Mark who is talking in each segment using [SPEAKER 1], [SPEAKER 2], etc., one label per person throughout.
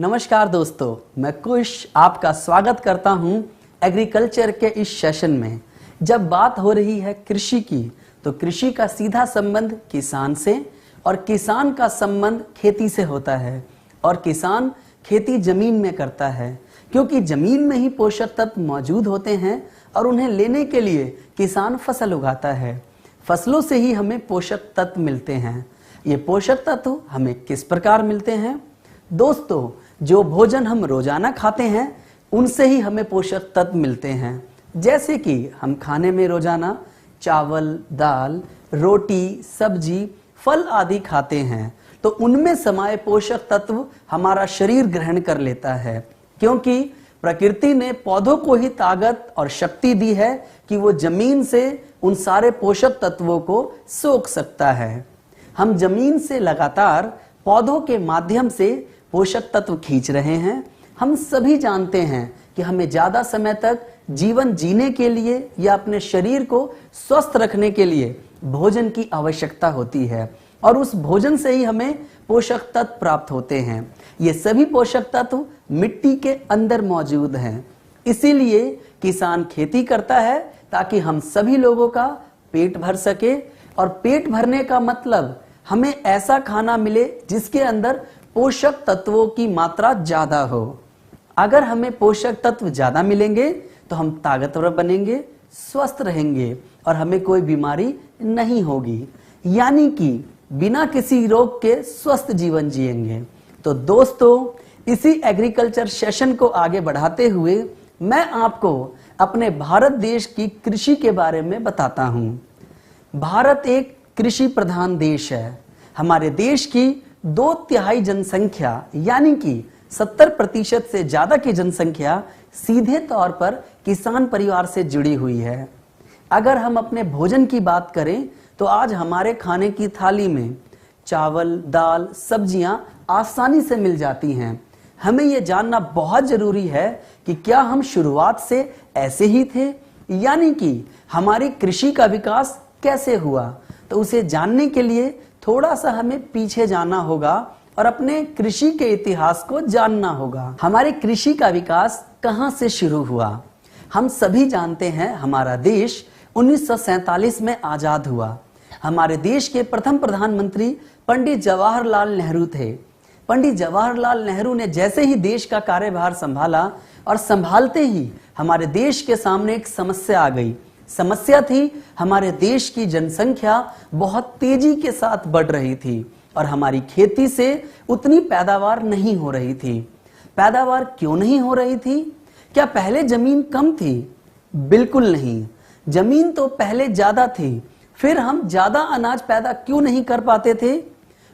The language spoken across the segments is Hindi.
[SPEAKER 1] नमस्कार दोस्तों, मैं कुश आपका स्वागत करता हूं एग्रीकल्चर के इस सेशन में। जब बात हो रही है कृषि की, तो कृषि का सीधा संबंध किसान से और किसान का संबंध खेती से होता है। और किसान खेती जमीन में करता है, क्योंकि जमीन में ही पोषक तत्व मौजूद होते हैं और उन्हें लेने के लिए किसान फसल उगाता है। फसलों से ही हमें पोषक तत्व मिलते हैं। ये पोषक तत्व हमें किस प्रकार मिलते हैं? दोस्तों, जो भोजन हम रोजाना खाते हैं उनसे ही हमें पोषक तत्व मिलते हैं। जैसे कि हम खाने में रोजाना चावल, दाल, रोटी, सब्जी, फल आदि खाते हैं, तो उनमें समाये पोषक तत्व हमारा शरीर ग्रहण कर लेता है, क्योंकि प्रकृति ने पौधों को ही ताकत और शक्ति दी है कि वो जमीन से उन सारे पोषक तत्वों को सोख सकता है। हम जमीन से लगातार पौधों के माध्यम से पोषक तत्व खींच रहे हैं। हम सभी जानते हैं कि हमें ज्यादा समय तक जीवन जीने के लिए या अपने शरीर को स्वस्थ रखने के लिए भोजन की आवश्यकता होती है, और उस भोजन से ही हमें पोषक तत्व प्राप्त होते हैं। ये सभी पोषक तत्व मिट्टी के अंदर मौजूद हैं। इसीलिए किसान खेती करता है ताकि हम सभी लोगों का पेट भर सके। और पेट भरने का मतलब हमें ऐसा खाना मिले जिसके अंदर पोषक तत्वों की मात्रा ज्यादा हो। अगर हमें पोषक तत्व ज्यादा मिलेंगे तो हम ताकतवर बनेंगे, स्वस्थ रहेंगे और हमें कोई बीमारी नहीं होगी, यानी कि बिना किसी रोग के स्वस्थ जीवन जिएंगे। तो दोस्तों, इसी एग्रीकल्चर सेशन को आगे बढ़ाते हुए मैं आपको अपने भारत देश की कृषि के बारे में बताता हूं। भारत एक कृषि प्रधान देश है। हमारे देश की 2/3 जनसंख्या यानी कि 70% से ज्यादा की जनसंख्या सीधे तौर पर किसान परिवार से जुड़ी हुई है। अगर हम अपने भोजन की बात करें तो आज हमारे खाने की थाली में चावल, दाल, सब्जियां आसानी से मिल जाती हैं। हमें यह जानना बहुत जरूरी है कि क्या हम शुरुआत से ऐसे ही थे, यानी कि हमारी कृषि का विकास कैसे हुआ। तो उसे जानने के लिए थोड़ा सा हमें पीछे जाना होगा और अपने कृषि के इतिहास को जानना होगा। हमारे कृषि का विकास कहां से शुरू हुआ? हम सभी जानते हैं, हमारा देश 1947 में आजाद हुआ। हमारे देश के प्रथम प्रधानमंत्री पंडित जवाहरलाल नेहरू थे। पंडित जवाहरलाल नेहरू ने जैसे ही देश का कार्यभार संभाला और संभालते ही हमारे देश के सामने एक समस्या आ गई। समस्या थी, हमारे देश की जनसंख्या बहुत तेजी के साथ बढ़ रही थी और हमारी खेती से उतनी पैदावार नहीं हो रही थी। पैदावार क्यों नहीं हो रही थी? क्या पहले जमीन कम थी? बिल्कुल नहीं, जमीन तो पहले ज्यादा थी। फिर हम ज्यादा अनाज पैदा क्यों नहीं कर पाते थे?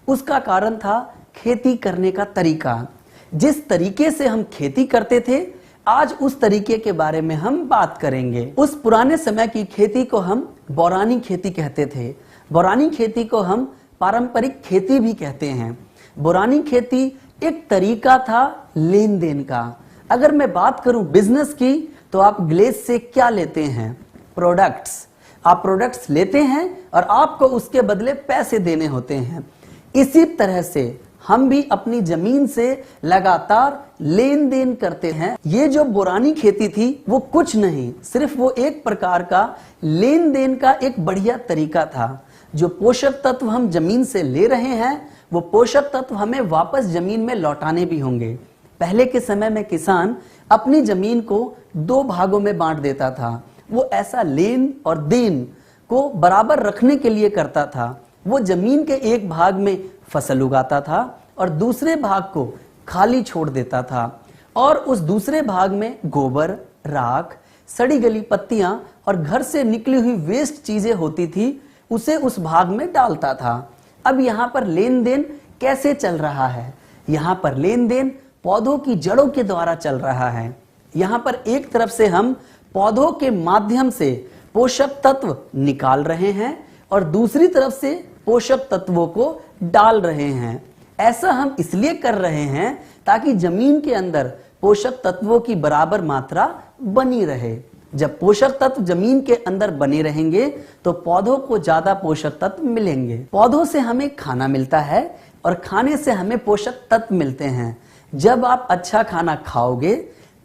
[SPEAKER 1] उसका कारण था खेती करने का तरीका। जिस तरीके से हम खेती करते थे, आज उस तरीके के बारे में हम बात करेंगे। उस पुराने समय की खेती को हम बौरानी खेती कहते थे। बौरानी खेती को हम पारंपरिक खेती भी कहते हैं। बौरानी खेती एक तरीका था लेन देन का। अगर मैं बात करूं बिजनेस की, तो आप ग्लेज से क्या लेते हैं? प्रोडक्ट्स। आप प्रोडक्ट्स लेते हैं और आपको उसके बदले पैसे देने होते हैं। इसी तरह से हम भी अपनी जमीन से लगातार लेन देन करते हैं। ये जो बौरानी खेती थी वो कुछ नहीं, सिर्फ वो एक प्रकार का लेन देन का एक बढ़िया तरीका था। जो पोषक तत्व हम जमीन से ले रहे हैं, वो पोषक तत्व हमें वापस जमीन में लौटाने भी होंगे। पहले के समय में किसान अपनी जमीन को 2 भागों में बांट देता था। वो ऐसा लेन और देन को बराबर रखने के लिए करता था। वो जमीन के एक भाग में फसल उगाता था और दूसरे भाग को खाली छोड़ देता था, और उस दूसरे भाग में गोबर, राख, सड़ी गली पत्तियां और घर से निकली हुई वेस्ट चीजें होती थी, उसे उस भाग में डालता था। अब यहाँ पर लेन देन कैसे चल रहा है? यहाँ पर लेन देन पौधों की जड़ों के द्वारा चल रहा है। यहाँ पर एक तरफ से हम पौधों के माध्यम से पोषक तत्व निकाल रहे हैं और दूसरी तरफ से पोषक तत्वों को डाल रहे हैं। ऐसा हम इसलिए कर रहे हैं ताकि जमीन के अंदर पोषक तत्वों की बराबर मात्रा बनी रहे। जब पोषक तत्व जमीन के अंदर बने रहेंगे तो पौधों को ज्यादा पोषक तत्व मिलेंगे। पौधों से हमें खाना मिलता है और खाने से हमें पोषक तत्व मिलते हैं। जब आप अच्छा खाना खाओगे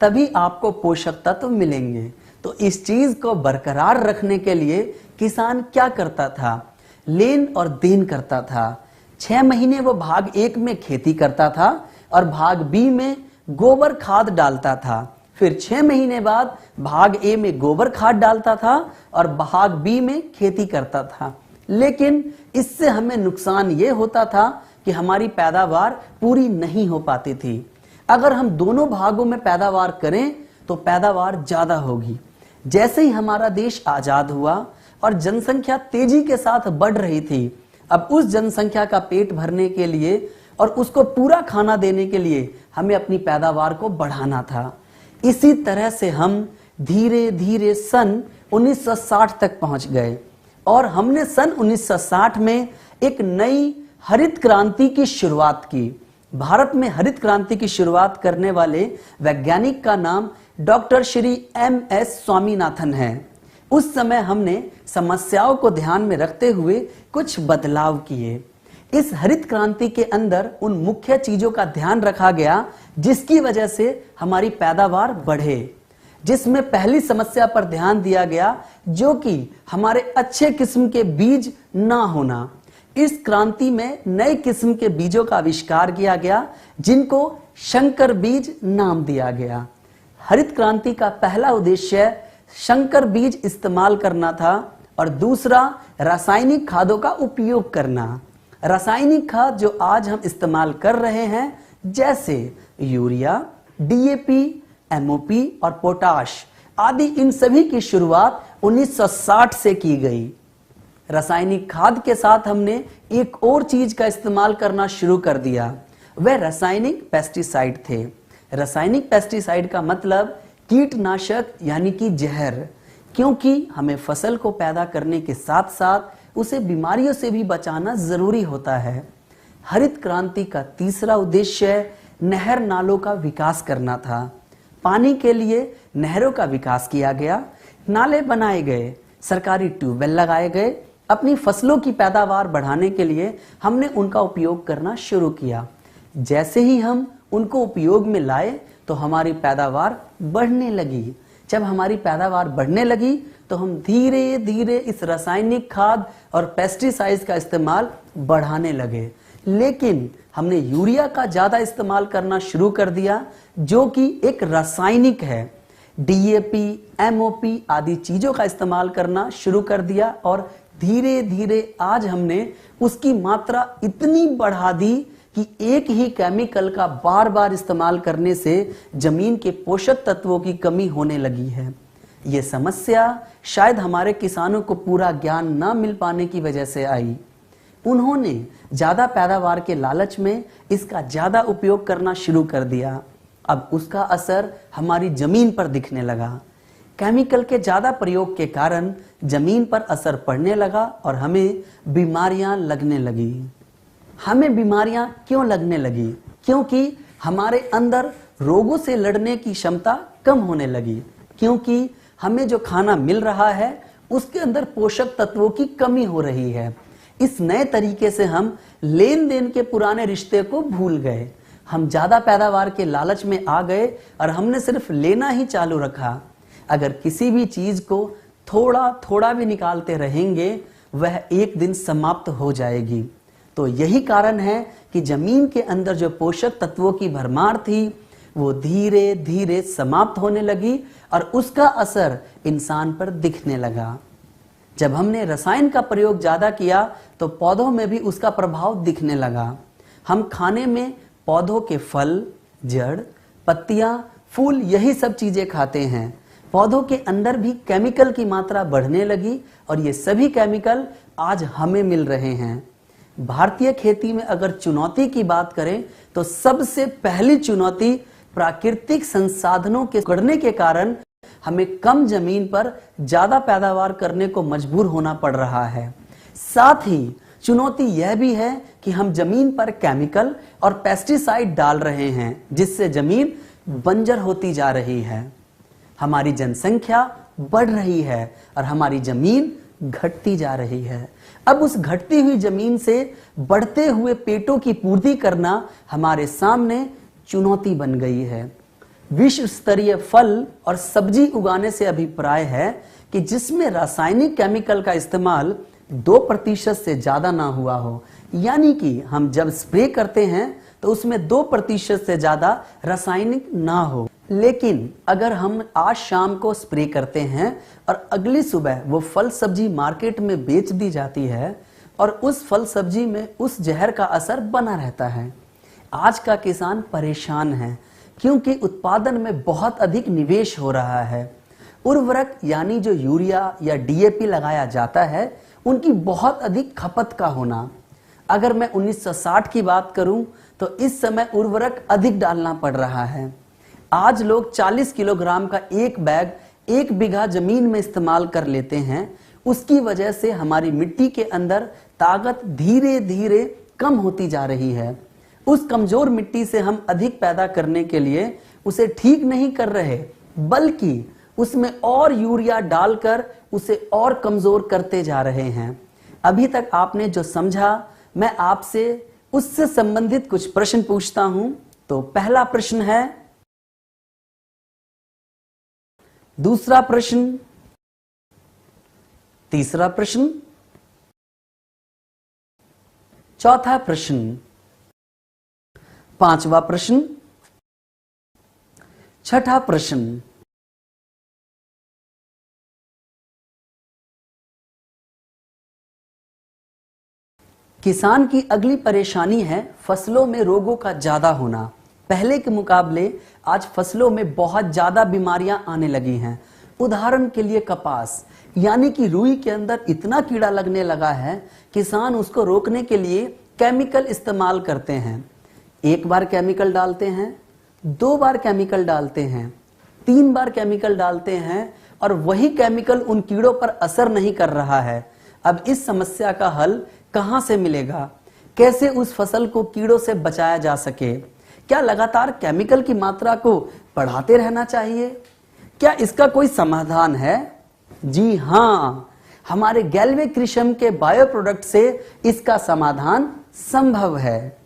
[SPEAKER 1] तभी आपको पोषक तत्व मिलेंगे। तो इस चीज को बरकरार रखने के लिए किसान क्या करता था? लेन और देन करता था। 6 महीने वो भाग 1 में खेती करता था और भाग बी में गोबर खाद डालता था। फिर 6 महीने बाद भाग ए में गोबर खाद डालता था और भाग बी में खेती करता था। लेकिन इससे हमें नुकसान ये होता था कि हमारी पैदावार पूरी नहीं हो पाती थी। अगर हम दोनों भागों में पैदावार करें तो पैदावार ज्यादा होगी। जैसे ही हमारा देश आजाद हुआ और जनसंख्या तेजी के साथ बढ़ रही थी, अब उस जनसंख्या का पेट भरने के लिए और उसको पूरा खाना देने के लिए हमें अपनी पैदावार को बढ़ाना था। इसी तरह से हम धीरे धीरे सन 1960 तक पहुंच गए और हमने सन 1960 में एक नई हरित क्रांति की शुरुआत की। भारत में हरित क्रांति की शुरुआत करने वाले वैज्ञानिक का नाम डॉक्टर श्री MS स्वामीनाथन है। उस समय हमने समस्याओं को ध्यान में रखते हुए कुछ बदलाव किए। इस हरित क्रांति के अंदर उन मुख्य चीजों का ध्यान रखा गया जिसकी वजह से हमारी पैदावार बढ़े। जिसमें पहली समस्या पर ध्यान दिया गया जो कि हमारे अच्छे किस्म के बीज ना होना। इस क्रांति में नए किस्म के बीजों का आविष्कार किया गया जिनको संकर बीज नाम दिया गया। हरित क्रांति का पहला उद्देश्य संकर बीज इस्तेमाल करना था और दूसरा रासायनिक खादों का उपयोग करना। रासायनिक खाद जो आज हम इस्तेमाल कर रहे हैं जैसे यूरिया, DAP, MOP और पोटाश आदि, इन सभी की शुरुआत 1960 से की गई। रासायनिक खाद के साथ हमने एक और चीज का इस्तेमाल करना शुरू कर दिया, वह रासायनिक पेस्टिसाइड थे। रासायनिक पेस्टिसाइड का मतलब कीटनाशक यानी कि जहर, क्योंकि हमें फसल को पैदा करने के साथ साथ उसे बीमारियों से भी बचाना जरूरी होता है। हरित क्रांति का तीसरा उद्देश्य नहर नालों का विकास करना था। पानी के लिए नहरों का विकास किया गया, नाले बनाए गए, सरकारी ट्यूबवेल लगाए गए। अपनी फसलों की पैदावार बढ़ाने के लिए हमने उनका उपयोग करना शुरू किया। जैसे ही हम उनको उपयोग में लाए तो हमारी पैदावार बढ़ने लगी। जब हमारी पैदावार बढ़ने लगी तो हम धीरे धीरे इस रासायनिक खाद और पेस्टिसाइड्स का इस्तेमाल बढ़ाने लगे। लेकिन हमने यूरिया का ज्यादा इस्तेमाल करना शुरू कर दिया जो कि एक रासायनिक है। DAP, MOP आदि चीजों का इस्तेमाल करना शुरू कर दिया और धीरे धीरे आज हमने उसकी मात्रा इतनी बढ़ा दी कि एक ही केमिकल का बार बार इस्तेमाल करने से जमीन के पोषक तत्वों की कमी होने लगी है। ये समस्या शायद हमारे किसानों को पूरा ज्ञान न मिल पाने की वजह से आई। उन्होंने ज्यादा पैदावार के लालच में इसका ज्यादा उपयोग करना शुरू कर दिया। अब उसका असर हमारी जमीन पर दिखने लगा। केमिकल के ज्यादा प्रयोग के कारण जमीन पर असर पड़ने लगा और हमें बीमारियां लगने लगी। हमें बीमारियां क्यों लगने लगी? क्योंकि हमारे अंदर रोगों से लड़ने की क्षमता कम होने लगी, क्योंकि हमें जो खाना मिल रहा है उसके अंदर पोषक तत्वों की कमी हो रही है। इस नए तरीके से हम लेन देन के पुराने रिश्ते को भूल गए। हम ज्यादा पैदावार के लालच में आ गए और हमने सिर्फ लेना ही चालू रखा। अगर किसी भी चीज को थोड़ा थोड़ा भी निकालते रहेंगे वह एक दिन समाप्त हो जाएगी। तो यही कारण है कि जमीन के अंदर जो पोषक तत्वों की भरमार थी वो धीरे धीरे समाप्त होने लगी और उसका असर इंसान पर दिखने लगा। जब हमने रसायन का प्रयोग ज्यादा किया तो पौधों में भी उसका प्रभाव दिखने लगा। हम खाने में पौधों के फल, जड़, पत्तियां, फूल यही सब चीजें खाते हैं। पौधों के अंदर भी केमिकल की मात्रा बढ़ने लगी और ये सभी केमिकल आज हमें मिल रहे हैं। भारतीय खेती में अगर चुनौती की बात करें तो सबसे पहली चुनौती प्राकृतिक संसाधनों के बढ़ने के कारण हमें कम जमीन पर ज्यादा पैदावार करने को मजबूर होना पड़ रहा है। साथ ही चुनौती यह भी है कि हम जमीन पर केमिकल और पेस्टिसाइड डाल रहे हैं जिससे जमीन बंजर होती जा रही है। हमारी जनसंख्या बढ़ रही है और हमारी जमीन घटती जा रही है। अब उस घटती हुई जमीन से बढ़ते हुए पेटों की पूर्ति करना हमारे सामने चुनौती बन गई है। विश्व स्तरीय फल और सब्जी उगाने से अभिप्राय है कि जिसमें रासायनिक केमिकल का इस्तेमाल 2% से ज्यादा ना हुआ हो, यानी कि हम जब स्प्रे करते हैं तो उसमें 2% से ज्यादा रासायनिक ना हो। लेकिन अगर हम आज शाम को स्प्रे करते हैं और अगली सुबह वो फल सब्जी मार्केट में बेच दी जाती है और उस फल सब्जी में उस जहर का असर बना रहता है। आज का किसान परेशान है क्योंकि उत्पादन में बहुत अधिक निवेश हो रहा है। उर्वरक यानी जो यूरिया या डीएपी लगाया जाता है उनकी बहुत अधिक खपत का होना। अगर मैं 1960 की बात करूं तो इस समय उर्वरक अधिक डालना पड़ रहा है। आज लोग 40 किलोग्राम का एक बैग 1 बीघा जमीन में इस्तेमाल कर लेते हैं। उसकी वजह से हमारी मिट्टी के अंदर ताकत धीरे धीरे कम होती जा रही है। उस कमजोर मिट्टी से हम अधिक पैदा करने के लिए उसे ठीक नहीं कर रहे, बल्कि उसमें और यूरिया डालकर उसे और कमजोर करते जा रहे हैं। अभी तक आपने जो समझा, मैं आपसे उससे संबंधित कुछ प्रश्न पूछता हूं। तो पहला प्रश्न है, दूसरा प्रश्न, तीसरा प्रश्न, चौथा प्रश्न, पांचवा प्रश्न, छठा प्रश्न। किसान की अगली परेशानी है फसलों में रोगों का ज्यादा होना। पहले के मुकाबले आज फसलों में बहुत ज्यादा बीमारियां आने लगी हैं। उदाहरण के लिए कपास यानी कि रुई के अंदर इतना कीड़ा लगने लगा है, किसान उसको रोकने के लिए केमिकल इस्तेमाल करते हैं। 1 बार केमिकल डालते हैं, 2 बार केमिकल डालते हैं, 3 बार केमिकल डालते हैं और वही केमिकल उन कीड़ों पर असर नहीं कर रहा है। अब इस समस्या का हल कहां से मिलेगा? कैसे उस फसल को कीड़ों से बचाया जा सके? क्या लगातार केमिकल की मात्रा को बढ़ाते रहना चाहिए? क्या इसका कोई समाधान है? जी हां, हमारे गैल्वे कृषम के बायो प्रोडक्ट से इसका समाधान संभव है।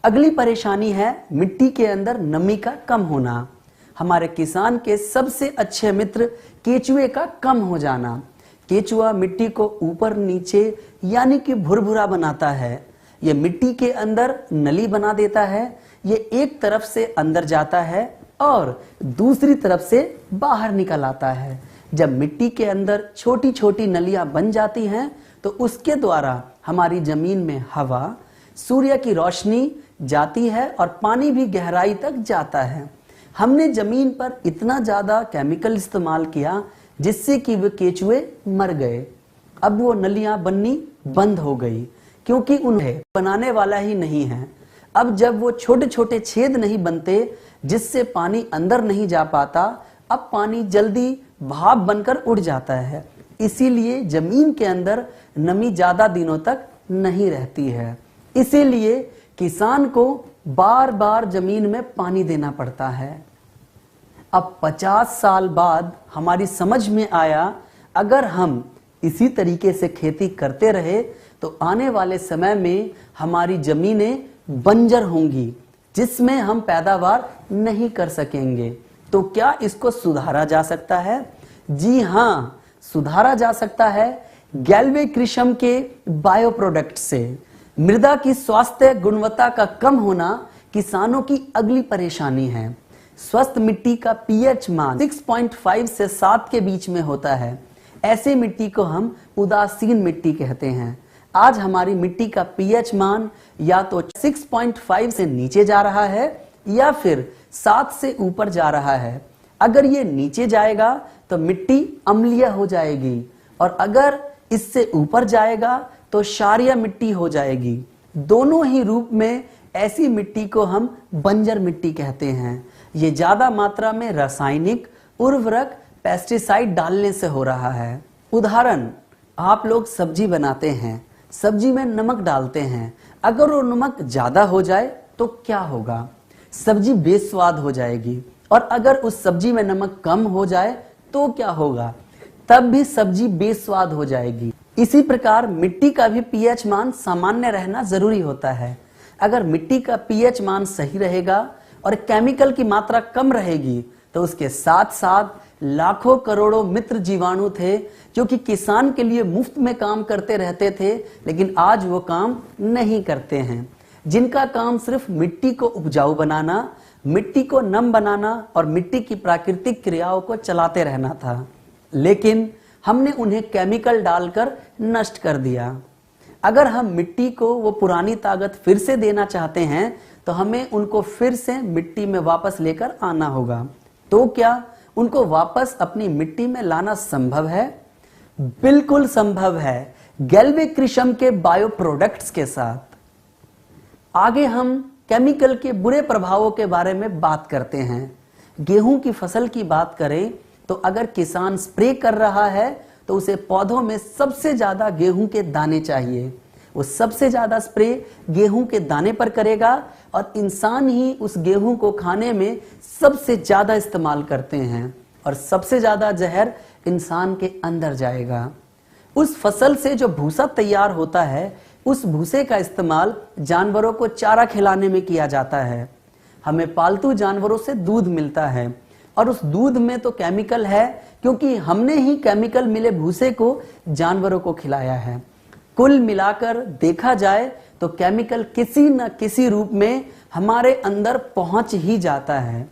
[SPEAKER 1] अगली परेशानी है मिट्टी के अंदर नमी का कम होना। हमारे किसान के सबसे अच्छे मित्र केचुए का कम हो जाना। केचुआ मिट्टी को ऊपर नीचे यानी कि भुरभुरा बनाता है। यह मिट्टी के अंदर नली बना देता है। ये एक तरफ से अंदर जाता है और दूसरी तरफ से बाहर निकल आता है। जब मिट्टी के अंदर छोटी छोटी नलियां बन जाती हैं तो उसके द्वारा हमारी जमीन में हवा, सूर्य की रोशनी जाती है और पानी भी गहराई तक जाता है। हमने जमीन पर इतना ज्यादा केमिकल इस्तेमाल किया जिससे कि वे केचुए मर गए। अब वो नलियां बननी बंद हो गई क्योंकि उन्हें बनाने वाला ही नहीं है। अब जब वो छोटे छोटे छेद नहीं बनते जिससे पानी अंदर नहीं जा पाता, अब पानी जल्दी भाप बनकर उड़ जाता है। इसीलिए जमीन के अंदर नमी ज्यादा दिनों तक नहीं रहती है। इसीलिए किसान को बार बार जमीन में पानी देना पड़ता है। अब 50 साल बाद हमारी समझ में आया, अगर हम इसी तरीके से खेती करते रहे तो आने वाले समय में हमारी जमीनें बंजर होंगी जिसमें हम पैदावार नहीं कर सकेंगे। तो क्या इसको सुधारा जा सकता है? जी हां, सुधारा जा सकता है गैल्वे कृषम के बायो प्रोडक्ट से। मृदा की स्वास्थ्य गुणवत्ता का कम होना किसानों की अगली परेशानी है। स्वस्थ मिट्टी का पीएच मान 6.5 से 7 के बीच में होता है। ऐसी मिट्टी को हम उदासीन मिट्टी कहते हैं। आज हमारी मिट्टी का पीएच मान या तो 6.5 से नीचे जा रहा है या फिर 7 से ऊपर जा रहा है। अगर ये नीचे जाएगा तो मिट्टी अम्लीय हो जाएगी और अगर इससे ऊपर जाएगा तो क्षारीय मिट्टी हो जाएगी। दोनों ही रूप में ऐसी मिट्टी को हम बंजर मिट्टी कहते हैं। ये ज्यादा मात्रा में रासायनिक उर्वरक, पेस्टिसाइड डालने से हो रहा है। उदाहरण, आप लोग सब्जी बनाते हैं, सब्जी में नमक डालते हैं। अगर वो नमक ज्यादा हो जाए तो क्या होगा? सब्जी बेस्वाद हो जाएगी। और अगर उस सब्जी में नमक कम हो जाए तो क्या होगा? तब भी सब्जी बेस्वाद हो जाएगी। इसी प्रकार मिट्टी का भी पीएच मान सामान्य रहना जरूरी होता है। अगर मिट्टी का पीएच मान सही रहेगा और केमिकल की मात्रा कम रहेगी तो उसके साथ साथ लाखों करोड़ों मित्र जीवाणु थे जो कि किसान के लिए मुफ्त में काम करते रहते थे, लेकिन आज वो काम नहीं करते हैं, जिनका काम सिर्फ मिट्टी को उपजाऊ बनाना, मिट्टी को नम बनाना और मिट्टी की प्राकृतिक क्रियाओं को चलाते रहना था। लेकिन हमने उन्हें केमिकल डालकर नष्ट कर दिया। अगर हम मिट्टी को वो पुरानी ताकत फिर से देना चाहते हैं तो हमें उनको फिर से मिट्टी में वापस लेकर आना होगा। तो क्या उनको वापस अपनी मिट्टी में लाना संभव है? बिल्कुल संभव है, गैल्वे कृषम के बायो प्रोडक्ट्स के साथ। आगे हम केमिकल के बुरे प्रभावों के बारे में बात करते हैं। गेहूं की फसल की बात करें तो अगर किसान स्प्रे कर रहा है तो उसे पौधों में सबसे ज्यादा गेहूं के दाने चाहिए। वो सबसे ज्यादा स्प्रे गेहूं के दाने पर करेगा और इंसान ही उस गेहूं को खाने में सबसे ज्यादा इस्तेमाल करते हैं और सबसे ज्यादा जहर इंसान के अंदर जाएगा। उस फसल से जो भूसा तैयार होता है, उस भूसे का इस्तेमाल जानवरों को चारा खिलाने में किया जाता है। हमें पालतू जानवरों से दूध मिलता है और उस दूध में तो केमिकल है क्योंकि हमने ही केमिकल मिले भूसे को जानवरों को खिलाया है। कुल मिलाकर देखा जाए तो केमिकल किसी न किसी रूप में हमारे अंदर पहुंच ही जाता है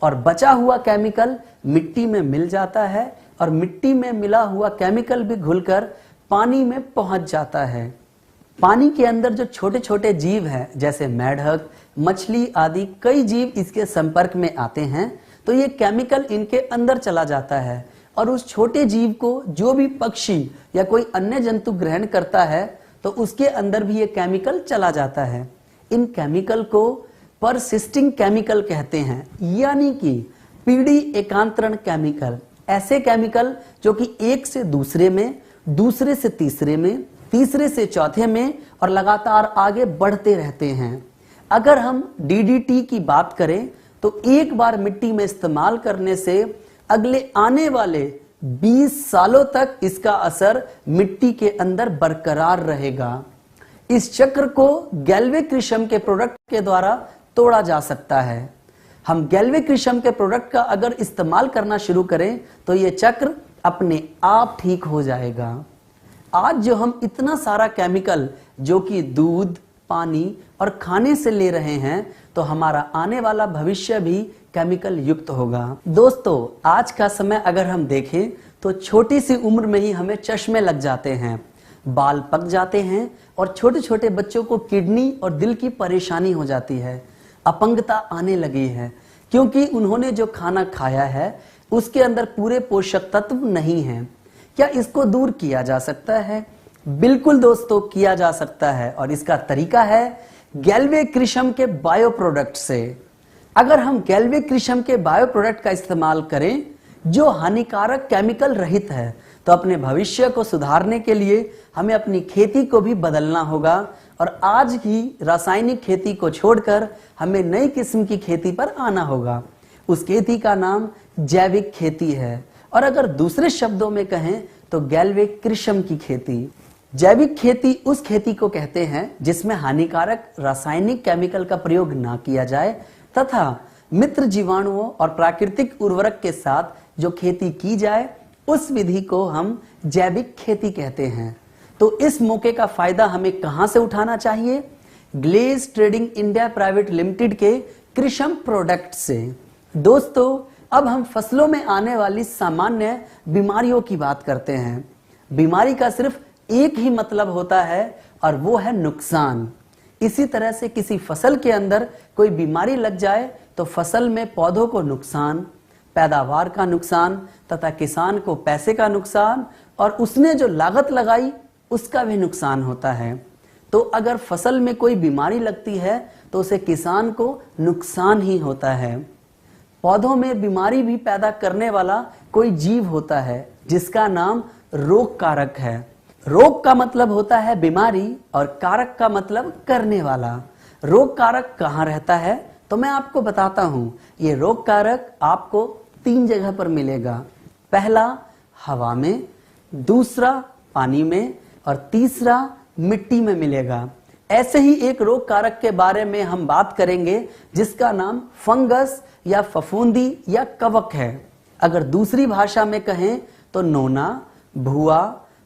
[SPEAKER 1] और बचा हुआ केमिकल मिट्टी में मिल जाता है और मिट्टी में मिला हुआ केमिकल भी घुलकर पानी में पहुंच जाता है। पानी के अंदर जो छोटे छोटे जीव हैं जैसे मेढक, मछली आदि कई जीव इसके संपर्क में आते हैं तो ये केमिकल इनके अंदर चला जाता है और उस छोटे जीव को जो भी पक्षी या कोई अन्य जंतु ग्रहण करता है तो उसके अंदर भी ये केमिकल चला जाता है। इन केमिकल को परसिस्टिंग केमिकल कहते हैं, यानी कि पीढ़ी एकांतरण केमिकल। ऐसे केमिकल जो कि एक से दूसरे में, दूसरे से तीसरे में, तीसरे से चौथे में और लगातार आगे बढ़ते रहते हैं। अगर हम डीडीटी की बात करें तो एक बार मिट्टी में इस्तेमाल करने से अगले आने वाले 20 सालों तक इसका असर मिट्टी के अंदर बरकरार रहेगा। इस चक्र को गैल्वे कृषम के प्रोडक्ट के द्वारा तोड़ा जा सकता है। हम गैल्वे कृषम के प्रोडक्ट का अगर इस्तेमाल करना शुरू करें तो यह चक्र अपने आप ठीक हो जाएगा। आज जो हम इतना सारा केमिकल जो कि दूध, पानी और खाने से ले रहे हैं तो हमारा आने वाला भविष्य भी केमिकल युक्त होगा। दोस्तों, आज का समय अगर हम देखें तो छोटी सी उम्र में ही हमें चश्मे लग जाते हैं, बाल पक जाते हैं और छोटे छोटे बच्चों को किडनी और दिल की परेशानी हो जाती है, अपंगता आने लगी है क्योंकि उन्होंने जो खाना खाया है उसके अंदर पूरे पोषक तत्व नहीं हैं। क्या इसको दूर किया जा सकता है? बिल्कुल दोस्तों, किया जा सकता है और इसका तरीका है गैल्वे कृषम के बायो प्रोडक्ट से। अगर हम गैल्वे कृषम के बायो प्रोडक्ट का इस्तेमाल करें जो हानिकारक केमिकल रहित है तो अपने भविष्य को सुधारने के लिए हमें अपनी खेती को भी बदलना होगा और आज की रासायनिक खेती को छोड़कर हमें नई किस्म की खेती पर आना होगा। उस खेती का नाम जैविक खेती है और अगर दूसरे शब्दों में कहें तो गैल्वे कृषम की खेती। जैविक खेती उस खेती को कहते हैं जिसमें हानिकारक रासायनिक केमिकल का प्रयोग ना किया जाए तथा मित्र जीवाणुओं और प्राकृतिक उर्वरक के साथ जो खेती की जाए उस विधि को हम जैविक खेती कहते हैं। तो इस मौके का फायदा हमें कहां से उठाना चाहिए? Glaze Trading India Private Limited के कृषम प्रोडक्ट से। दोस्तों, अब हम फसलों में आने वाली सामान्य बीमारियों की बात करते हैं। बीमारी का सिर्फ एक ही मतलब होता है और वो है नुकसान। इसी तरह से किसी फसल के अंदर कोई बीमारी लग जाए तो फसल में पौधों को नुकसान, पैदावार का नुकसान तथा किसान को पैसे का नुकसान और उसने जो लागत लगाई उसका भी नुकसान होता है। तो अगर फसल में कोई बीमारी लगती है तो उसे किसान को नुकसान ही होता है। पौधों में बीमारी भी पैदा करने वाला कोई जीव होता है जिसका नाम रोग कारक है। रोग का मतलब होता है बीमारी और कारक का मतलब करने वाला। रोग कारक कहाँ रहता है तो मैं आपको बताता हूं। ये रोग कारक आपको 3 जगह पर मिलेगा। पहला हवा में, दूसरा पानी में और तीसरा मिट्टी में मिलेगा। ऐसे ही एक रोग कारक के बारे में हम बात करेंगे जिसका नाम फंगस या फफूंदी या कवक है। अगर दूसरी भाषा में कहें तो नोना, भुआ,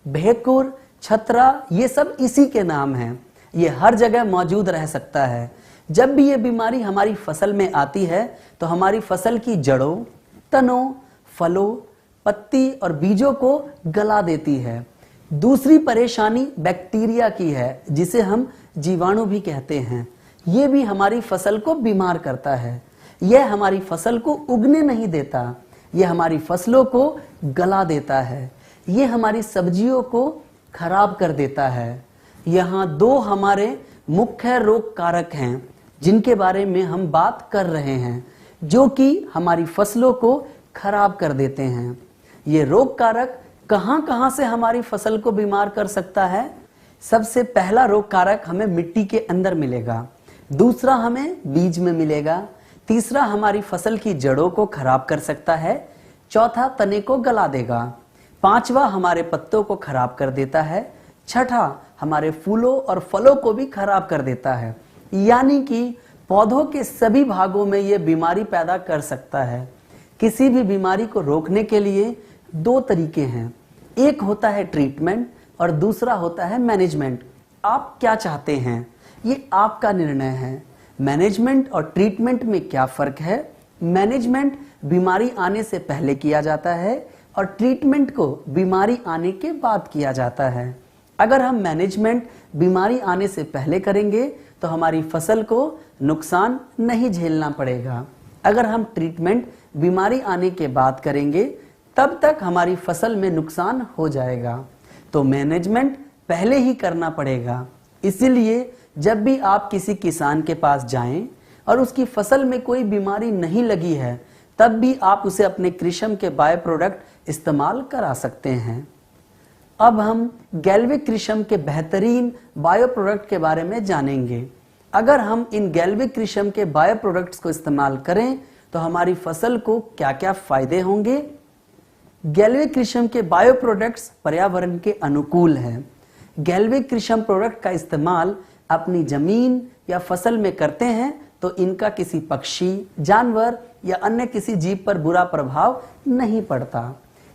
[SPEAKER 1] भेकुर, छतरा, ये सब इसी के नाम हैं। ये हर जगह मौजूद रह सकता है। जब भी ये बीमारी हमारी फसल में आती है तो हमारी फसल की जड़ों, तनों, फलों, पत्ती और बीजों को गला देती है। दूसरी परेशानी बैक्टीरिया की है जिसे हम जीवाणु भी कहते हैं। ये भी हमारी फसल को बीमार करता है। यह हमारी फसल को उगने नहीं देता, यह हमारी फसलों को गला देता है, यह हमारी सब्जियों को खराब कर देता है। यहाँ दो हमारे मुख्य रोग कारक हैं जिनके बारे में हम बात कर रहे हैं, जो कि हमारी फसलों को खराब कर देते हैं। ये रोग कारक कहां से हमारी फसल को बीमार कर सकता है? सबसे पहला रोग कारक हमें मिट्टी के अंदर मिलेगा, दूसरा हमें बीज में मिलेगा, तीसरा हमारी फसल की जड़ों को खराब कर सकता है, चौथा तने को गला देगा, पांचवा हमारे पत्तों को खराब कर देता है, छठा हमारे फूलों और फलों को भी खराब कर देता है। यानी कि पौधों के सभी भागों में यह बीमारी पैदा कर सकता है। किसी भी बीमारी को रोकने के लिए दो तरीके हैं, एक होता है ट्रीटमेंट और दूसरा होता है मैनेजमेंट। आप क्या चाहते हैं, ये आपका निर्णय है। मैनेजमेंट और ट्रीटमेंट में क्या फर्क है? मैनेजमेंट बीमारी आने से पहले किया जाता है और ट्रीटमेंट को बीमारी आने के बाद किया जाता है। अगर हम मैनेजमेंट बीमारी आने से पहले करेंगे तो हमारी फसल को नुकसान नहीं झेलना पड़ेगा। अगर हम ट्रीटमेंट बीमारी आने के बाद करेंगे तब तक हमारी फसल में नुकसान हो जाएगा। तो मैनेजमेंट पहले ही करना पड़ेगा। इसीलिए जब भी आप किसी किसान के पास जाएं और उसकी फसल में कोई बीमारी नहीं लगी है तब भी आप उसे अपने कृषम के बायो प्रोडक्ट इस्तेमाल करा सकते हैं। अब हम गैल्विक कृषम के बेहतरीन बायो प्रोडक्ट के बारे में जानेंगे। अगर हम इन गैल्विक कृषम के बायो प्रोडक्ट्स को इस्तेमाल करें तो हमारी फसल को क्या क्या फायदे होंगे? गैल्विक कृषम के बायो प्रोडक्ट्स पर्यावरण के अनुकूल हैं। गैल्विक कृषम प्रोडक्ट का इस्तेमाल अपनी जमीन या फसल में करते हैं तो इनका किसी पक्षी, जानवर या अन्य किसी जीव पर बुरा प्रभाव नहीं पड़ता।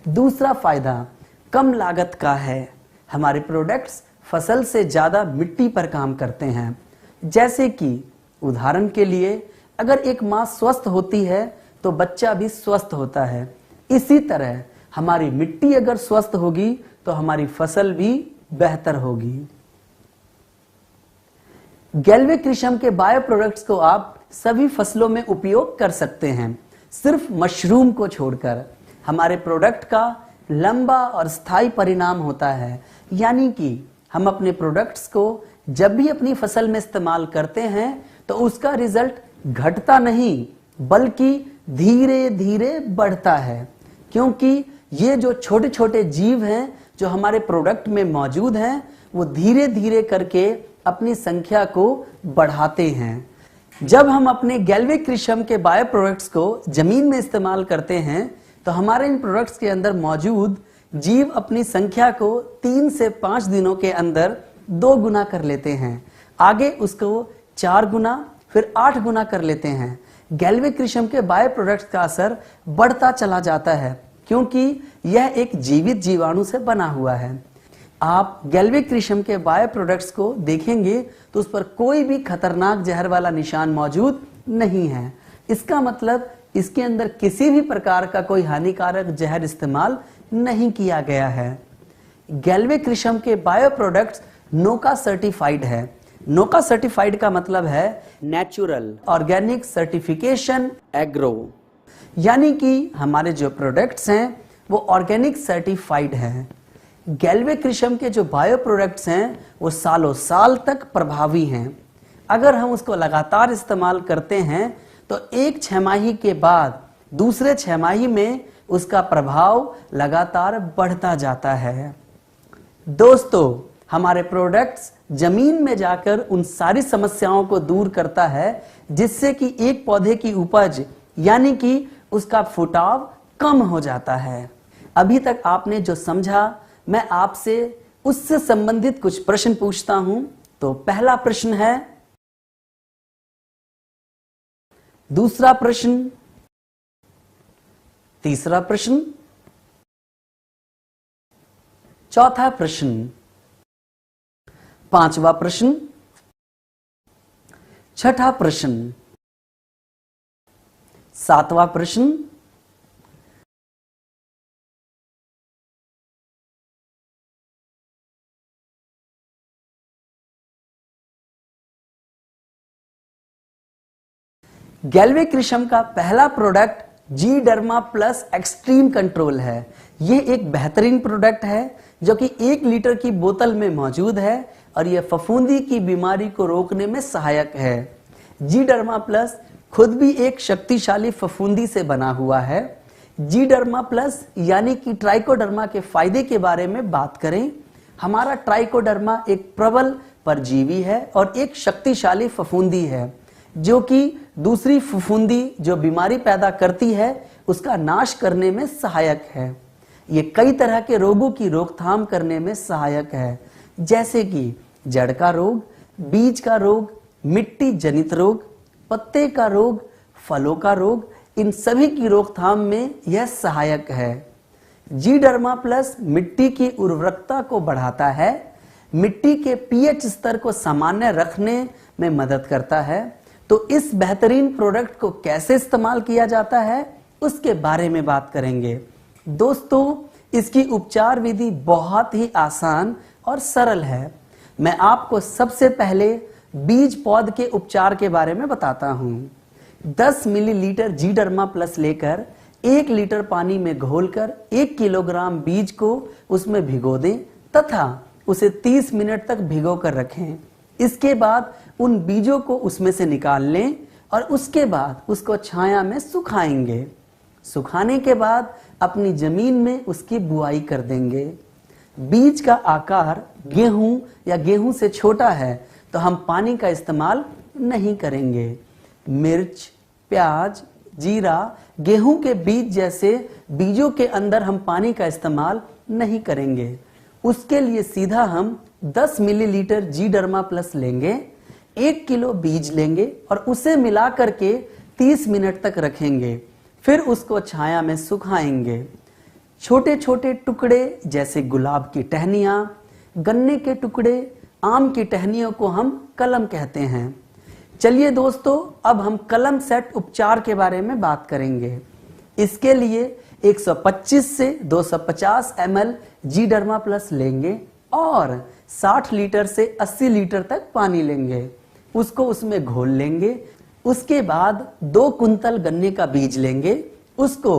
[SPEAKER 1] दूसरा फायदा कम लागत का है। हमारे प्रोडक्ट्स फसल से ज्यादा मिट्टी पर काम करते हैं। जैसे कि उदाहरण के लिए अगर एक माँ स्वस्थ होती है तो बच्चा भी स्वस्थ होता है। इसी तरह हमारी मिट्टी अगर स्वस्थ होगी तो हमारी फसल भी बेहतर होगी। गैल्विक कृषम के बायो प्रोडक्ट्स को आप सभी फसलों में उपयोग कर सकते हैं, सिर्फ मशरूम को छोड़कर। हमारे प्रोडक्ट का लंबा और स्थायी परिणाम होता है, यानी कि हम अपने प्रोडक्ट्स को जब भी अपनी फसल में इस्तेमाल करते हैं तो उसका रिजल्ट घटता नहीं बल्कि धीरे धीरे बढ़ता है, क्योंकि ये जो छोटे छोटे जीव हैं जो हमारे प्रोडक्ट में मौजूद हैं वो धीरे धीरे करके अपनी संख्या को बढ़ाते हैं। जब हम अपने गैल्विक कृषम के बायो प्रोडक्ट्स को जमीन में इस्तेमाल करते हैं तो हमारे इन प्रोडक्ट्स के अंदर मौजूद जीव अपनी संख्या को 3 से 5 दिनों के अंदर 2 गुना कर लेते हैं, आगे उसको 4 गुना फिर 8 गुना कर लेते हैं। गैल्विक कृषम के बायो प्रोडक्ट्स का असर बढ़ता चला जाता है क्योंकि यह एक जीवित जीवाणु से बना हुआ है। आप गैल्विक कृषम के बायो प्रोडक्ट्स को देखेंगे तो उस पर कोई भी खतरनाक जहर वाला निशान मौजूद नहीं है। इसका मतलब इसके अंदर किसी भी प्रकार का कोई हानिकारक जहर इस्तेमाल नहीं किया गया है। गैल्विक कृषम के बायो प्रोडक्ट्स नोका सर्टिफाइड है। नोका सर्टिफाइड का मतलब है नेचुरल ऑर्गेनिक सर्टिफिकेशन एग्रो, यानी कि हमारे जो प्रोडक्ट्स हैं वो ऑर्गेनिक सर्टिफाइड है। गैल्विक कृषम के जो बायो प्रोडक्ट्स हैं वो सालों साल तक प्रभावी हैं। अगर हम उसको लगातार इस्तेमाल करते हैं तो एक छमाही के बाद दूसरे छमाही में उसका प्रभाव लगातार बढ़ता जाता है। दोस्तों, हमारे प्रोडक्ट्स जमीन में जाकर उन सारी समस्याओं को दूर करता है जिससे कि एक पौधे की उपज यानी कि उसका फुटाव कम हो जाता है। अभी तक आपने जो समझा, मैं आपसे उससे संबंधित कुछ प्रश्न पूछता हूं। तो पहला प्रश्न है, दूसरा प्रश्न, तीसरा प्रश्न, चौथा प्रश्न, पांचवा प्रश्न, छठा प्रश्न, सातवां प्रश्न, गैल्वे कृषम का पहला प्रोडक्ट जी डर्मा प्लस एक्सट्रीम कंट्रोल है। यह एक बेहतरीन प्रोडक्ट है जो कि 1 लीटर की बोतल में मौजूद है और यह फफूंदी की बीमारी को रोकने में सहायक है। जी डर्मा प्लस खुद भी एक शक्तिशाली फफूंदी से बना हुआ है। जी डर्मा प्लस यानी कि ट्राइकोडर्मा के फायदे के बारे में बात करें, हमारा ट्राइकोडर्मा एक प्रबल परजीवी है और एक शक्तिशाली फफूंदी है जो कि दूसरी फफूंदी जो बीमारी पैदा करती है उसका नाश करने में सहायक है। ये कई तरह के रोगों की रोकथाम करने में सहायक है, जैसे कि जड़ का रोग, बीज का रोग, मिट्टी जनित रोग, पत्ते का रोग, फलों का रोग, इन सभी की रोकथाम में यह सहायक है। जी डर्मा प्लस मिट्टी की उर्वरकता को बढ़ाता है, मिट्टी के पीएच स्तर को सामान्य रखने में मदद करता है। तो इस बेहतरीन प्रोडक्ट को कैसे इस्तेमाल किया जाता है उसके बारे में बात करेंगे। दोस्तों, इसकी उपचार विधि बहुत ही आसान और सरल है। मैं आपको सबसे पहले बीज पौध के उपचार के बारे में बताता हूं। 10 मिलीलीटर जी डर्मा प्लस लेकर 1 लीटर पानी में घोलकर 1 किलोग्राम बीज को उसमें भिगो दें तथा उसे 30 मिनट तक भिगो कर रखें। इसके बाद उन बीजों को उसमें से निकाल लें और उसके बाद उसको छाया में सुखाएंगे। सुखाने के बाद अपनी जमीन में उसकी बुआई कर देंगे। बीज का आकार गेहूं या गेहूं से छोटा है तो हम पानी का इस्तेमाल नहीं करेंगे। मिर्च, प्याज, जीरा, गेहूं के बीज जैसे बीजों के अंदर हम पानी का इस्तेमाल नहीं करेंगे। उसके लिए सीधा हम 10 मिलीलीटर जी डर्मा प्लस लेंगे, 1 किलो बीज लेंगे और उसे मिला करके 30 मिनट तक रखेंगे। फिर उसको छाया में सुखाएंगे। छोटे छोटे टुकड़े जैसे गुलाब की टहनियां, गन्ने के टुकड़े, आम की टहनियों को हम कलम कहते हैं। चलिए दोस्तों, अब हम कलम सेट उपचार के बारे में बात करेंगे। इसके लिए 125 से 250 ml जी डर्मा प्लस लेंगे और 60 लीटर से 80 लीटर तक पानी लेंगे। उसको उसमें घोल लेंगे। उसके बाद 2 कुंतल गन्ने का बीज लेंगे, उसको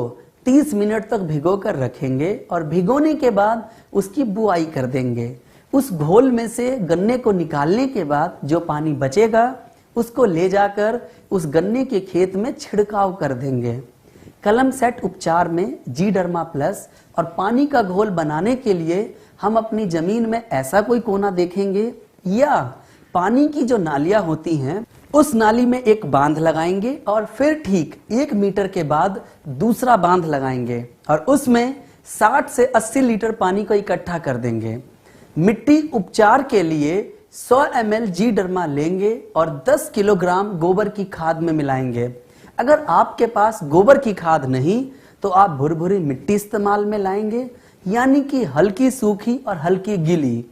[SPEAKER 1] 30 मिनट तक भिगो कर रखेंगे और भिगोने के बाद उसकी बुआई कर देंगे। उस घोल में से गन्ने को निकालने के बाद जो पानी बचेगा उसको ले जाकर उस गन्ने के खेत में छिड़काव कर देंगे। कलम सेट उपचार में जी डर्मा प्लस और पानी का घोल बनाने के लिए हम अपनी जमीन में ऐसा कोई कोना देखेंगे या पानी की जो नालियां होती हैं उस नाली में एक बांध लगाएंगे और फिर ठीक 1 मीटर के बाद दूसरा बांध लगाएंगे और उसमें 60 से 80 लीटर पानी को इकट्ठा कर देंगे। मिट्टी उपचार के लिए 100 ml जी डर्मा लेंगे और 10 किलोग्राम गोबर की खाद में मिलाएंगे। अगर आपके पास गोबर की खाद नहीं तो आप भुरभुरी मिट्टी इस्तेमाल में लाएंगे, यानी कि हल्की सूखी और हल्की गीली।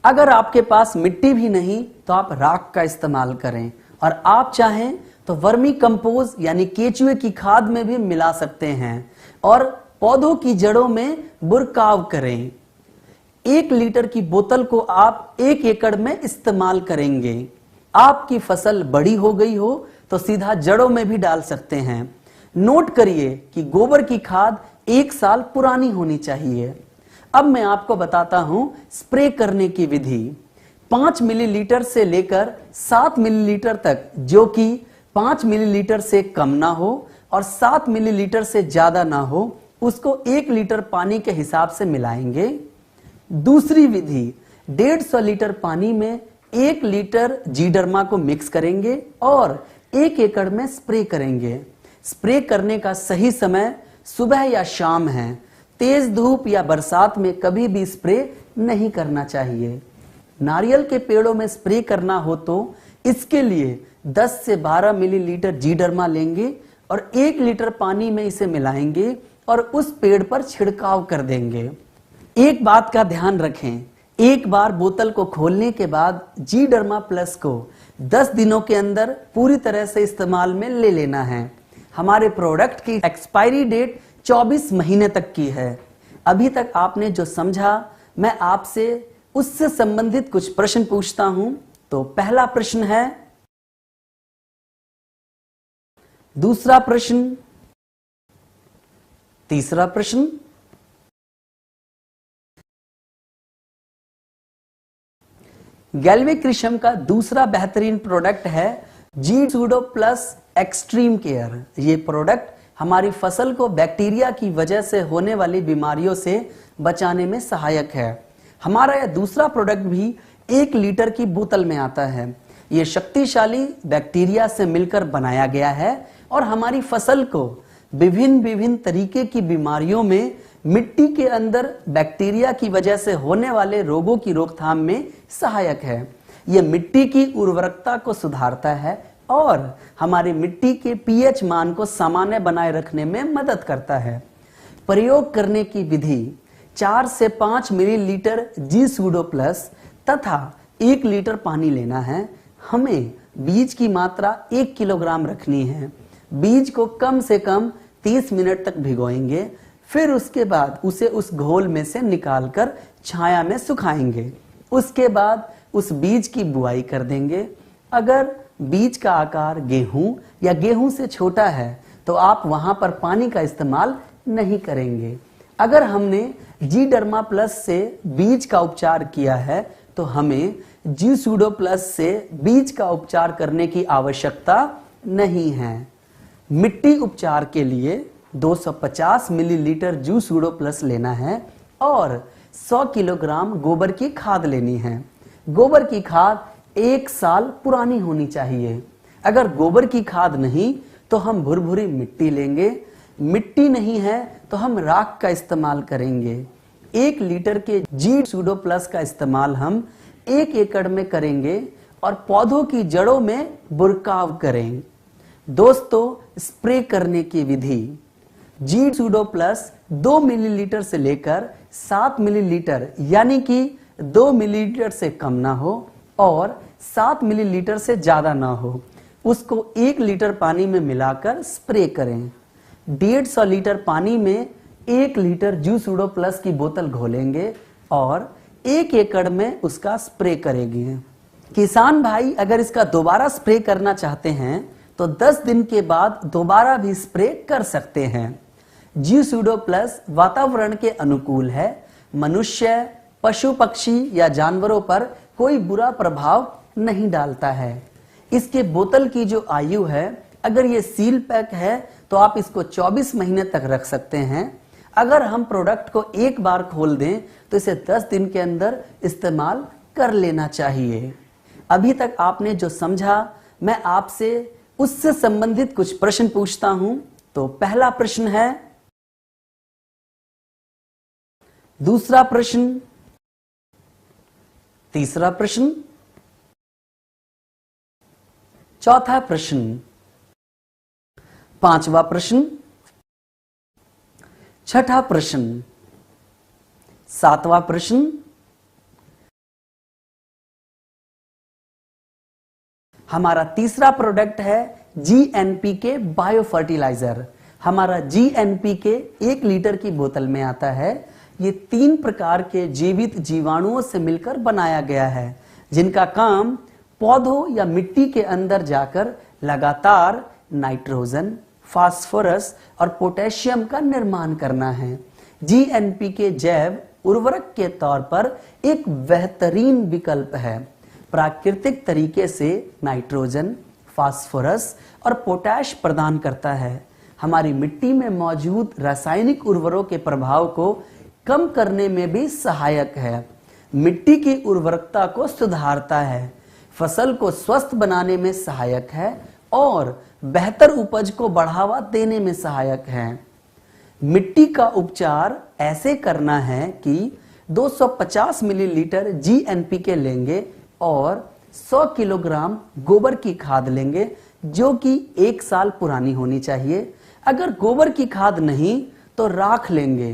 [SPEAKER 1] अगर आपके पास मिट्टी भी नहीं तो आप राख का इस्तेमाल करें और आप चाहें तो वर्मी कंपोज यानी केचुए की खाद में भी मिला सकते हैं और पौधों की जड़ों में बुरकाव करें। 1 लीटर की बोतल को आप 1 एकड़ में इस्तेमाल करेंगे। आपकी फसल बड़ी हो गई हो तो सीधा जड़ों में भी डाल सकते हैं। नोट करिए कि गोबर की खाद 1 साल पुरानी होनी चाहिए। अब मैं आपको बताता हूं स्प्रे करने की विधि। 5 मिलीलीटर से लेकर 7 मिलीलीटर तक, जो कि 5 मिलीलीटर से कम ना हो और 7 मिलीलीटर से ज्यादा ना हो, उसको 1 लीटर पानी के हिसाब से मिलाएंगे। दूसरी विधि, 150 लीटर पानी में 1 लीटर जी डर्मा को मिक्स करेंगे और 1 एकड़ में स्प्रे करेंगे। स्प्रे करने का सही समय सुबह या शाम है। तेज धूप या बरसात में कभी भी स्प्रे नहीं करना चाहिए। नारियल के पेड़ों में स्प्रे करना हो तो इसके लिए 10 से 12 मिलीलीटर जीडर्मा लेंगे और 1 लीटर पानी में इसे मिलाएंगे और उस पेड़ पर छिड़काव कर देंगे। एक बात का ध्यान रखें, एक बार बोतल को खोलने के बाद जीडर्मा प्लस को 10 दिनों के अंदर पूरी तरह से इस्तेमाल में ले लेना है। हमारे प्रोडक्ट की एक्सपायरी डेट 24 महीने तक की है। अभी तक आपने जो समझा, मैं आपसे उससे संबंधित कुछ प्रश्न पूछता हूं। तो पहला प्रश्न है, दूसरा प्रश्न, तीसरा प्रश्न, गैल्वेक्रिशम का दूसरा बेहतरीन प्रोडक्ट है जी सूडो प्लस एक्सट्रीम केयर। ये प्रोडक्ट हमारी फसल को बैक्टीरिया की वजह से होने वाली बीमारियों से बचाने में सहायक है। हमारा यह दूसरा प्रोडक्ट भी 1 लीटर की बोतल में आता है। ये शक्तिशाली बैक्टीरिया से मिलकर बनाया गया है और हमारी फसल को विभिन्न तरीके की बीमारियों में मिट्टी के अंदर बैक्टीरिया की वजह से होने वाले रोगों की रोकथाम में सहायक है। यह मिट्टी की उर्वरकता को सुधारता है और हमारी मिट्टी के पीएच मान को सामान्य बनाए रखने में मदद करता है। प्रयोग करने की विधि, 4 से 5 मिलीलीटर जी सूडो प्लस तथा 1 लीटर पानी लेना है। हमें बीज की मात्रा 1 किलोग्राम रखनी है। बीज को कम से कम 30 मिनट तक भिगोएंगे, फिर उसके बाद उसे उस घोल में से निकालकर छाया में सुखाएंगे। उसके बाद उस बीज की बुआई कर देंगे। अगर बीज का आकार गेहूं या गेहूं से छोटा है तो आप वहां पर पानी का इस्तेमाल नहीं करेंगे। अगर हमने जीडर्मा प्लस से बीज का उपचार किया है तो हमें जी सूडो प्लस से बीज का उपचार करने की आवश्यकता नहीं है। मिट्टी उपचार के लिए 250 मिलीलीटर जी सूडो प्लस लेना है और 100 किलोग्राम गोबर की खाद लेनी है। गोबर की खाद 1 साल पुरानी होनी चाहिए। अगर गोबर की खाद नहीं तो हम भुरभुरी मिट्टी लेंगे। मिट्टी नहीं है तो हम राख का इस्तेमाल करेंगे। 1 लीटर के जी सूडो प्लस का इस्तेमाल हम 1 एकड़ में करेंगे और पौधों की जड़ों में बुरकाव करें। दोस्तों, स्प्रे करने की विधि, जी सूडो प्लस 2 मिलीलीटर से लेकर 7 मिलीलीटर यानी कि 2 मिलीलीटर से कम ना हो और 7 मिलीलीटर से ज्यादा ना हो, उसको 1 लीटर पानी में मिलाकर स्प्रे करें। 150 लीटर पानी में 1 लीटर जी सूडो प्लस की बोतल घोलेंगे और 1 एकड़ में उसका स्प्रे करेंगे। किसान भाई अगर इसका दोबारा स्प्रे करना चाहते हैं तो 10 दिन के बाद दोबारा भी स्प्रे कर सकते हैं। जी सूडो प्लस वातावरण के अनुकूल है। मनुष्य, पशु पक्षी या जानवरों पर कोई बुरा प्रभाव नहीं डालता है। इसके बोतल की जो आयु है, अगर ये सील पैक है तो आप इसको 24 महीने तक रख सकते हैं। अगर हम प्रोडक्ट को एक बार खोल दें तो इसे 10 दिन के अंदर इस्तेमाल कर लेना चाहिए। अभी तक आपने जो समझा, मैं आपसे उससे संबंधित कुछ प्रश्न पूछता हूं। तो पहला प्रश्न है, दूसरा प्रश्न, तीसरा प्रश्न, चौथा प्रश्न, पांचवा प्रश्न, छठा प्रश्न, सातवां प्रश्न, हमारा तीसरा प्रोडक्ट है जीएनपीके बायो फर्टिलाइजर। हमारा जीएनपीके 1 लीटर की बोतल में आता है। ये 3 प्रकार के जीवित जीवाणुओं से मिलकर बनाया गया है, जिनका काम पौधों या मिट्टी के अंदर जाकर लगातार नाइट्रोजन, फास्फोरस और पोटेशियम का निर्माण करना है। जीएनपीके जैव उर्वरक के तौर पर एक बेहतरीन विकल्प है। प्राकृतिक तरीके से नाइट्रोजन, फास्फोरस और पोटैश प्रदान करता है। हमारी मिट्टी में मौजूद रासायनिक उर्वरकों के प्रभाव को कम करने में भी सहायक है। मिट्टी की उर्वरकता को सुधारता है, फसल को स्वस्थ बनाने में सहायक है और बेहतर उपज को बढ़ावा देने में सहायक है। मिट्टी का उपचार ऐसे करना है कि 250 मिलीलीटर GNPK लेंगे और 100 किलोग्राम गोबर की खाद लेंगे जो कि 1 साल पुरानी होनी चाहिए। अगर गोबर की खाद नहीं तो राख लेंगे,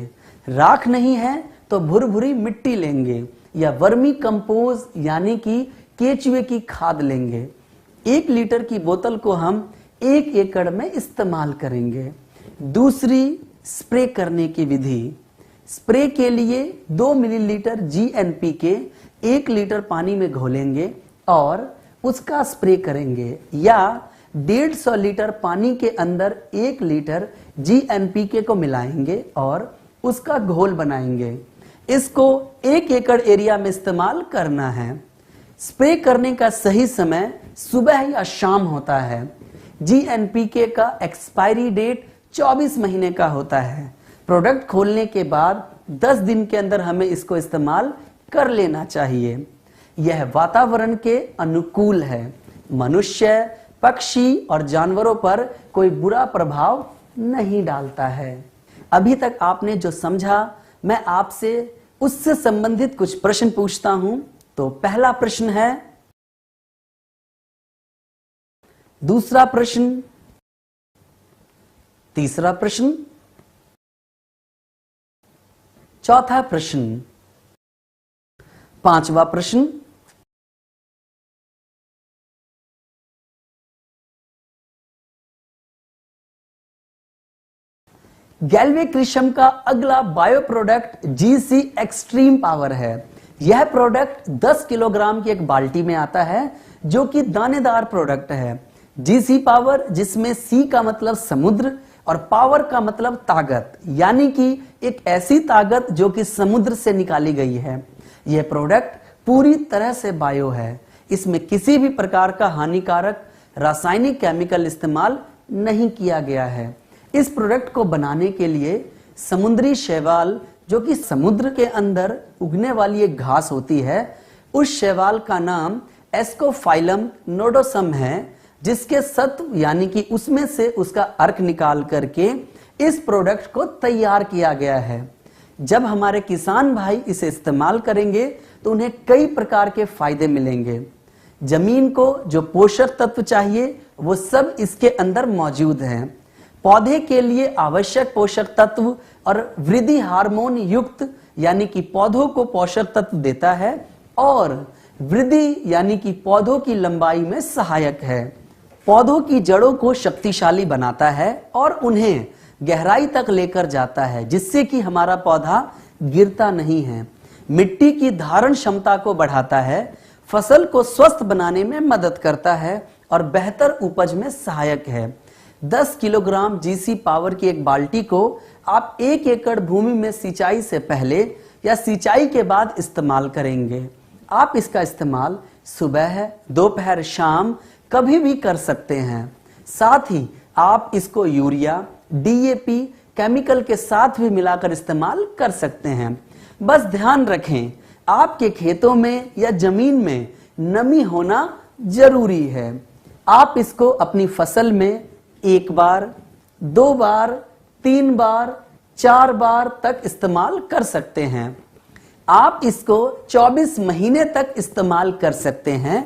[SPEAKER 1] राख नहीं है तो भुरभुरी मिट्टी लेंगे या वर्मी कंपोज यानी कि केचुए की खाद लेंगे। 1 लीटर की बोतल को हम 1 एकड़ में इस्तेमाल करेंगे। दूसरी, स्प्रे करने की विधि। स्प्रे के लिए 2 मिलीलीटर GNPK 1 लीटर पानी में घोलेंगे और उसका स्प्रे करेंगे या 150 लीटर पानी के अंदर 1 लीटर GNPK को मिलाएंगे और उसका घोल बनाएंगे। इसको 1 एकड़ एरिया में इस्तेमाल करना है। स्प्रे करने का सही समय सुबह या शाम होता है। GNPK का एक्सपायरी डेट 24 महीने का होता है। प्रोडक्ट खोलने के बाद 10 दिन के अंदर हमें इसको इस्तेमाल कर लेना चाहिए। यह वातावरण के अनुकूल है। मनुष्य, पक्षी और जानवरों पर कोई बुरा प्रभाव नहीं डालता है। अभी तक आपने जो समझा, मैं आपसे उससे संबंधित कुछ प्रश्न पूछता हूं। तो पहला प्रश्न है, दूसरा प्रश्न, तीसरा प्रश्न, चौथा प्रश्न, पांचवा प्रश्न, गैल्वेक्रिशम का अगला bio product GC extreme power है। यह प्रोडक्ट 10 किलोग्राम की एक बाल्टी में आता है जो कि दानेदार प्रोडक्ट है। GC पावर, जिसमें C का मतलब समुद्र और पावर का मतलब ताकत, यानी कि एक ऐसी ताकत जो कि समुद्र से निकाली गई है। यह प्रोडक्ट पूरी तरह से बायो है। इसमें किसी भी प्रकार का हानिकारक रासायनिक केमिकल इस्तेमाल नहीं किया गया है। इस प्रोडक्ट को बनाने के लिए समुद्री शैवाल, जो कि समुद्र के अंदर उगने वाली एक घास होती है, उस शैवाल का नाम एस्कोफाइलम नोडोसम है, जिसके सत्व यानी कि उसमें से उसका अर्क निकाल करके इस प्रोडक्ट को तैयार किया गया है। जब हमारे किसान भाई इसे इस्तेमाल करेंगे तो उन्हें कई प्रकार के फायदे मिलेंगे। जमीन को जो पोषक तत्व चाहिए वो सब इसके अंदर मौजूद हैं। पौधे के लिए आवश्यक पोषक तत्व और वृद्धि हार्मोन युक्त यानी कि पौधों को पोषक तत्व देता है और वृद्धि यानी कि पौधों की लंबाई में सहायक है। पौधों की जड़ों को शक्तिशाली बनाता है और उन्हें गहराई तक लेकर जाता है, जिससे कि हमारा पौधा गिरता नहीं है। मिट्टी की धारण क्षमता को बढ़ाता है, फसल को स्वस्थ बनाने में मदद करता है और बेहतर उपज में सहायक है। 10 किलोग्राम GC पावर की एक बाल्टी को आप 1 एकड़ भूमि में सिंचाई से पहले या सिंचाई के बाद इस्तेमाल करेंगे। आप इसका इस्तेमाल सुबह, दोपहर, शाम कभी भी कर सकते हैं। साथ ही आप इसको यूरिया, DAP केमिकल के साथ भी मिलाकर इस्तेमाल कर सकते हैं। बस ध्यान रखें, आपके खेतों में या जमीन में नमी होना जरूरी है। आप इसको अपनी फसल में 1 बार, 2 बार, 3 बार, 4 बार तक इस्तेमाल कर सकते हैं। आप इसको 24 महीने तक इस्तेमाल कर सकते हैं।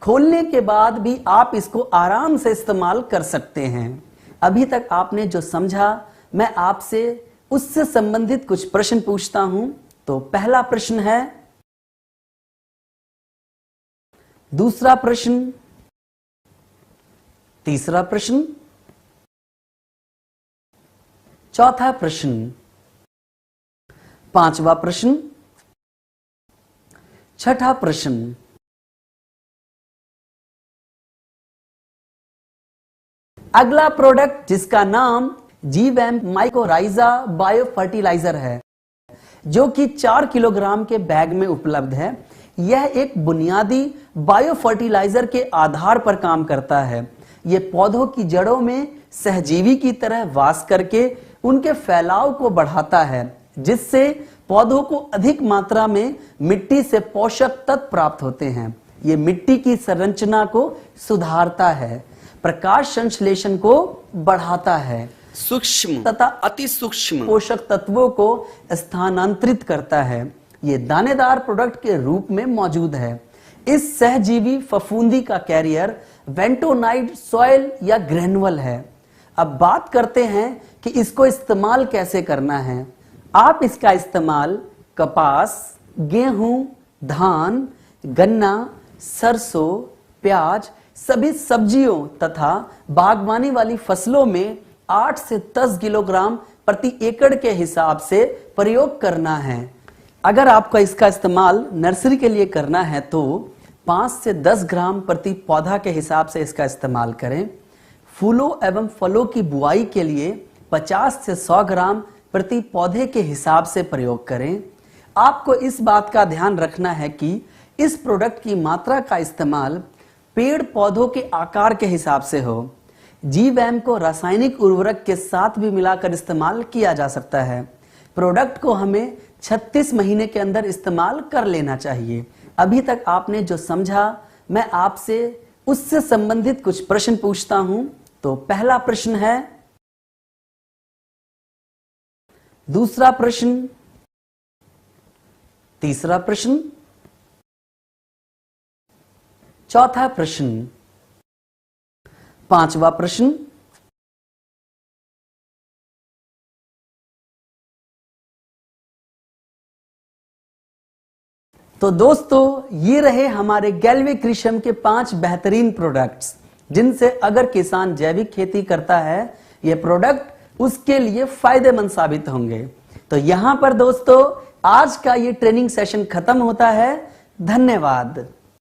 [SPEAKER 1] खोलने के बाद भी आप इसको आराम से इस्तेमाल कर सकते हैं। अभी तक आपने जो समझा, मैं आपसे उससे संबंधित कुछ प्रश्न पूछता हूं। तो पहला प्रश्न है, दूसरा प्रश्न, तीसरा प्रश्न, चौथा प्रश्न, पांचवा प्रश्न, छठा प्रश्न। अगला प्रोडक्ट जिसका नाम जीवैम माइकोराइजा बायो फर्टिलाइजर है, जो कि 4 किलोग्राम के बैग में उपलब्ध है। यह एक बुनियादी बायो फर्टिलाइजर के आधार पर काम करता है। यह पौधों की जड़ों में सहजीवी की तरह वास करके उनके फैलाव को बढ़ाता है, जिससे पौधों को अधिक मात्रा में मिट्टी से पोषक तत्व प्राप्त होते हैं। यह मिट्टी की संरचना को सुधारता है, प्रकाश संश्लेषण को बढ़ाता है, सूक्ष्म तथा अति सूक्ष्म पोषक तत्वों को स्थानांतरित करता है, ये दानेदार प्रोडक्ट के रूप में मौजूद है। इस सहजीवी फफूंदी का कैरियर वेंटोनाइड सॉइल या ग्रेनुअल है। अब बात करते हैं कि इसको इस्तेमाल कैसे करना है। आप इसका इस्तेमाल कपास, गेहूं, धान, गन्ना, सरसों, प्याज, सभी सब्जियों तथा बागवानी वाली फसलों में 8 से 10 किलोग्राम प्रति एकड़ के हिसाब से प्रयोग करना है। अगर आपको इसका इस्तेमाल नर्सरी के लिए करना है तो 5 से 10 ग्राम प्रति पौधा के हिसाब से इसका इस्तेमाल करें। फूलों एवं फलों की बुआई के लिए 50 से 100 ग्राम प्रति पौधे के हिसाब से प्रयोग करें। आपको इस बात का ध्यान रखना है कि इस प्रोडक्ट की मात्रा का इस्तेमाल पेड़ पौधों के आकार के हिसाब से हो। जीवैम को रासायनिक उर्वरक के साथ भी मिलाकर इस्तेमाल किया जा सकता है। प्रोडक्ट को हमें 36 महीने के अंदर इस्तेमाल कर लेना चाहिए। अभी तक आपने जो समझा, मैं आपसे उससे संबंधित कुछ प्रश्न पूछता हूं। तो पहला प्रश्न है, दूसरा प्रश्न, तीसरा प्रश्न, चौथा प्रश्न, पांचवा प्रश्न, तो दोस्तों ये रहे हमारे गैल्वे कृषियम के 5 बेहतरीन प्रोडक्ट्स, जिनसे अगर किसान जैविक खेती करता है ये प्रोडक्ट उसके लिए फायदेमंद साबित होंगे। तो यहां पर दोस्तों आज का ये ट्रेनिंग सेशन खत्म होता है। धन्यवाद।